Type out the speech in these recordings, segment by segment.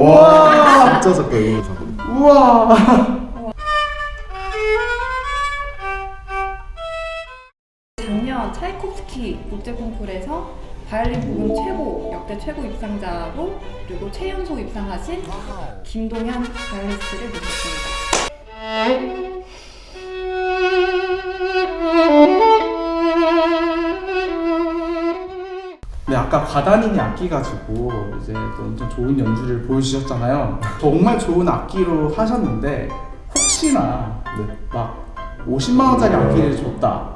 와 진짜 작다 이거 작아. 우와. 작년 차이콥스키 국제 콩쿠르에서 바이올린 부분 역대 최고 입상자로 그리고 최연소 입상하신 김동현 바이올리스트를 모셨습니다. 네, 아까 바다님이 악기 가지고 이제 또 엄청 좋은 연주를 보여주셨잖아요. 정말 좋은 악기로 하셨는데 혹시나 네. 막 50만 원짜리 악기를 줬다.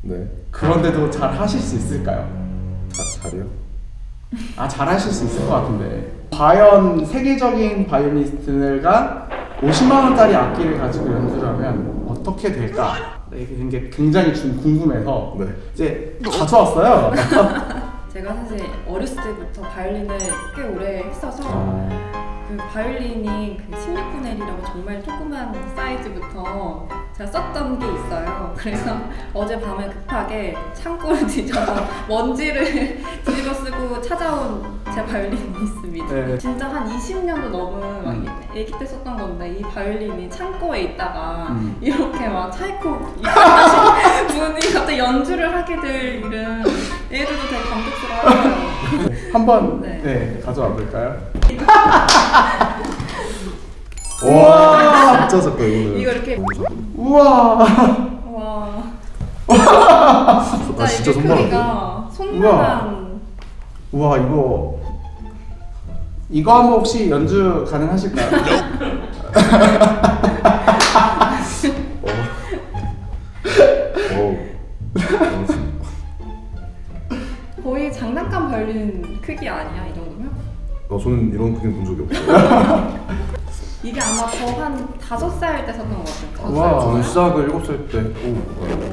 네. 그런데도 잘 하실 수 있을까요? 잘해요? 아, 잘 하실 수 있을 것 같은데. 과연 세계적인 바이올리스트가 50만 원짜리 악기를 가지고 연주를 하면 어떻게 될까? 네, 이게 굉장히 좀 궁금해서 네. 이제 가져왔어요. 제가 사실 어렸을 때부터 바이올린을 꽤 오래 했어서 아. 그 바이올린이 그 16분의 1이라고 정말 조그만 사이즈부터 제가 썼던 게 있어요. 그래서 어젯밤에 급하게 창고를 뒤져서 먼지를 뒤집어 쓰고 찾아온 제 바이올린이 있습니다. 네. 진짜 한 20년도 넘은 아기 때 썼던 건데 이 바이올린이 창고에 있다가 이렇게 막 차이콥 입상하신 분이 갑자기 연주를 하게 될 일은 애들도 되게 감격스러워요. 한번 네. 네, 가져와 볼까요? 와 진짜 작다 이거는. 이거 이렇게 너무 작아. 우와. 와 나 진짜 진짜 이게 손만한데. 크기가 손만한 우와, 이거 한번 혹시 연주 가능하실까요? 거의 장난감 바이올린 크기 아니야 이 정도면? 저는 이런 크기는 본 적이 없어요. 이게 아마 저 한 5살 때 썼던 것 같아요. 와. 저는 시작을 7살 때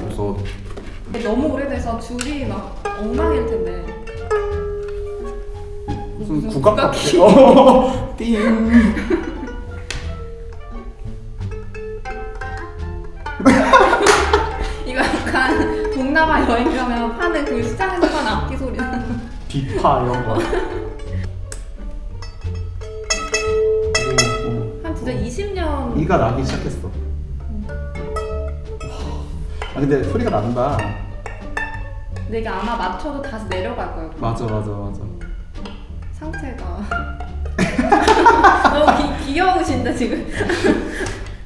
그래서 너무 오래돼서 줄이 막 엉망일 텐데. 무슨 국악 같아. 띵. 이거 약간 동남아 여행 가면 파는 그 시장에서 파는 악기 소리. 비파 이런 거. 한 진짜 20년. 이가 나기 시작했어. 아 근데 소리가 난다. 근데 이게 아마 맞춰도 다시 내려갈 거예요. 맞아. 상태가 너무 귀여우신데 지금.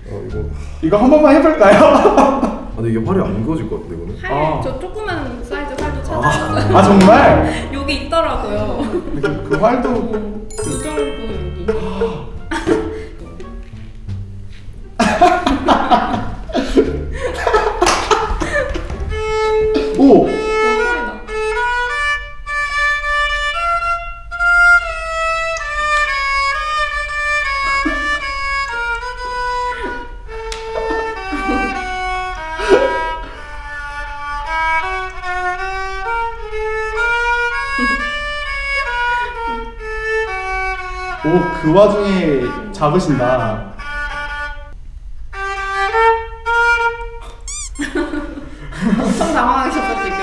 이거 이거 한 번만 해볼까요? 근데 이게 활이 안 그어질 것 같은데 이거는. 저 조그만 사이즈 활도 찾아봤어요. 아 정말? 여기 있더라고요. 그 활도 이 정도 여기. 오. 소리 나. 오, 그 와중에 잡으신다. 엄청 당황하셨어 지금.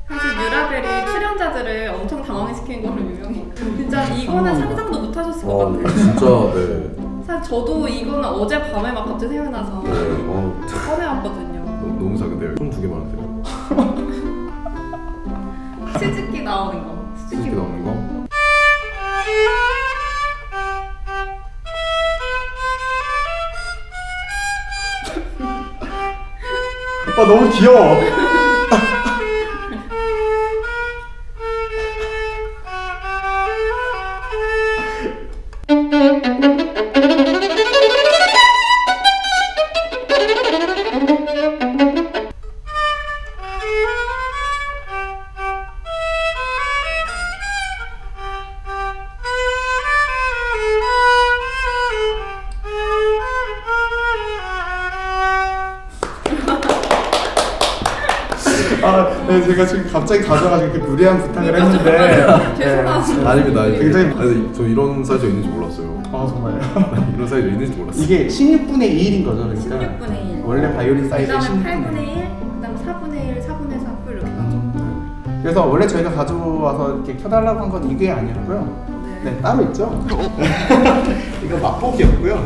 사실 뮤라벨이 출연자들을 엄청 당황시키는 걸로 유명해요. 진짜 이거는 상상도 못 하셨을 것 같아요. 진짜 네. 사실 저도 이거는 어젯밤에 막 갑자기 생각나서 꺼내왔거든요. 너무 작은데요. 손 2개만 하세요. 스즈키 나오는 거. 이렇게 나오는 거. 너무 귀여워. 네, 제가 지금 갑자기 가져가지고 이렇게 무리한 부탁을 했는데 죄송합니다. 아닙니다. 굉장히- 아니, 저 이런 사이즈가 있는지 몰랐어요. 아 정말요? 이런 사이즈가 있는지 몰랐어요. 이게 16분의 1인 거죠, 그러니까 16분의 1. 원래 바이올린 사이즈 그다음에 16분의 8분의 1, 그다음 4분의 1, 4분의 4 이렇게 가죠. 그래서 원래 저희가 가져와서 이렇게 켜달라고 한 건 이게 아니었고요. 네, 따로 있죠. 이거 맛보기였고요.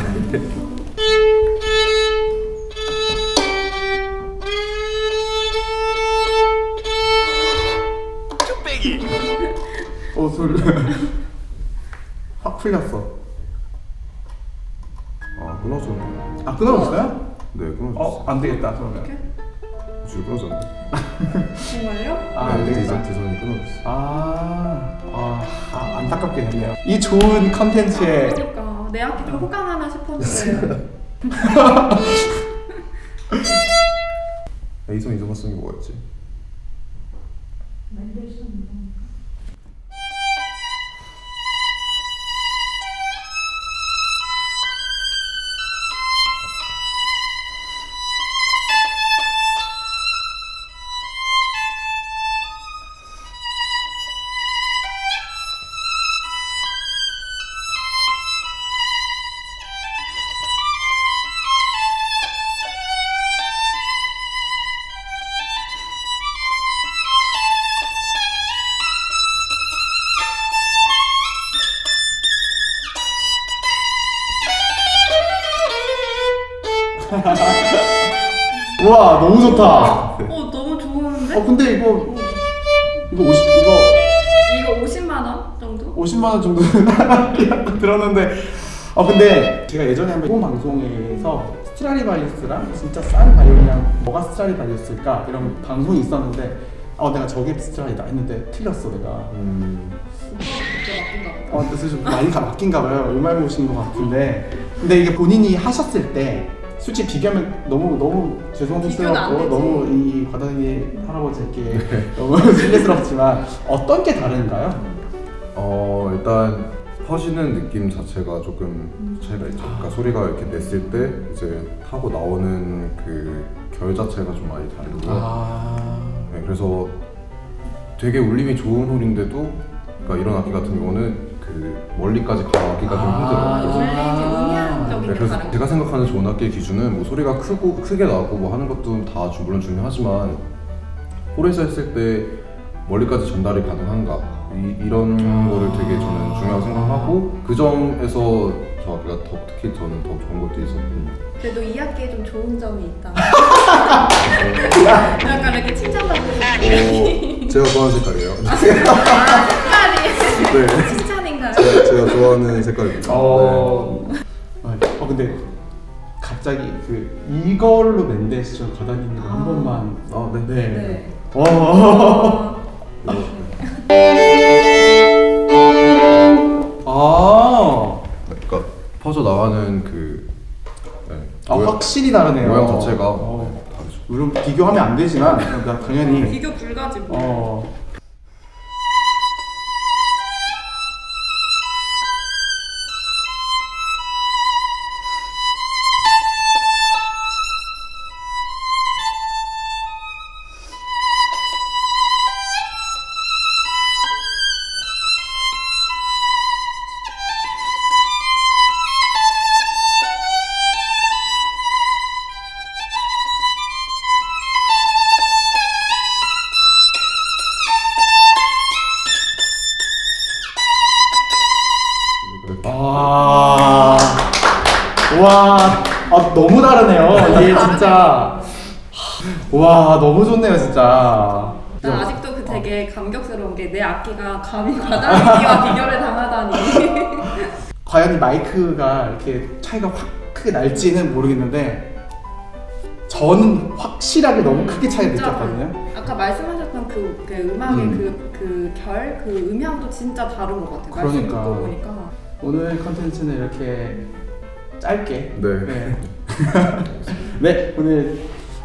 술 확 풀렸어. 아 끊어졌네. 아 끊어졌어요? 네 끊어졌어. 안 되겠다 그러면. 이렇게? 줄 끊어졌네. 정말요? 안 되겠다. 대선이 끊어졌어. 안타깝게 됐네요. 이 좋은 컨텐츠에 그러니까 내 악기 좀 호강하나 싶었는데. 에이선 이소가 쓴 게 뭐였지? 우와 너무 좋다. 너무 좋은데? 근데 이거 50만 원 정도? 50만 원 정도 들었는데 근데 제가 예전에 한번 일본 방송에서 스트라디바리우스랑 진짜 싼 바이올이랑 뭐가 스트라디바리우스일까 이런 방송이 있었는데 내가 저게 스트라디다 했는데 틀렸어 내가. 진짜 바뀐가 보다. 그래서 좀 많이 바뀐가 봐요. 음악 보신 것 같은데 근데 이게 본인이 하셨을 때 솔직히 비교하면 너무 비교는 안 죄송스럽고 되지. 너무 이 과장님 할아버지께 너무 실례스럽지만 어떤 게 다른가요? 일단 퍼지는 느낌 자체가 조금 차이가 있죠. 그러니까 소리가 이렇게 냈을 때 이제 타고 나오는 그 결 자체가 좀 많이 다르고요. 네, 그래서 되게 울림이 좋은 홀인데도 그러니까 이런 악기 같은 경우는 그 멀리까지 가기가 좀 힘들어요. 그래서 원래 음향적인 네, 게 그래서 다른 제가 생각하는 좋은 악기의 기준은 뭐 소리가 크게 나고 뭐 하는 것도 다 물론 중요하지만 홀에서 했을 때 멀리까지 전달이 가능한가 이런 거를 되게 저는 중요하게 생각하고 그 점에서 저 악기가 특히 저는 더 좋은 것도 있었고. 그래도 이 악기에 좀 좋은 점이 있다. 약간 이렇게 칭찬받고 싶은 제가 좋아하는 색깔이에요. 색깔이 네, 칭찬인가요? 제가 좋아하는 색깔입니다. 근데 갑자기 이걸로 맨데스죠 과장님이 한 번만. 네. 네. 그러니까 퍼져 나가는 그 확실히 다르네요. 모양 자체가 다르죠. 물론 비교하면 안 되지만 그러니까 당연히 비교 불가지 뭐. 너무 다르네요. 이게 진짜 너무 좋네요 진짜. 난 아직도 그 되게 감격스러운 게 내 악기가 감히 과장님과 비교를 당하다니. 과연 이 마이크가 이렇게 차이가 확 크게 날지는 모르겠는데 저는 확실하게 너무 크게 차이를 진짜 느꼈거든요. 아까 말씀하셨던 그 음악의 그 음향도 진짜 다른 것 같아요. 말씀 그러니까. 듣고 보니까. 오늘 컨텐츠는 이렇게 짧게 네. 네, 오늘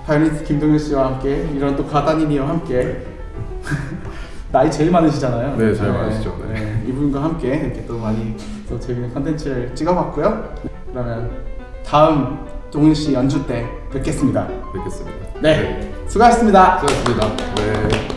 바이올리니스트 김동현 씨와 함께 이런 또 과단이니와 함께 나이 제일 많으시잖아요. 네, 제일 많으시죠. 네. 이분과 함께 이렇게 또 많이 또 재밌는 컨텐츠를 찍어봤고요. 그러면 다음 동현 씨 연주 때 뵙겠습니다. 뵙겠습니다. 네, 수고하셨습니다. 수고하셨습니다. 네.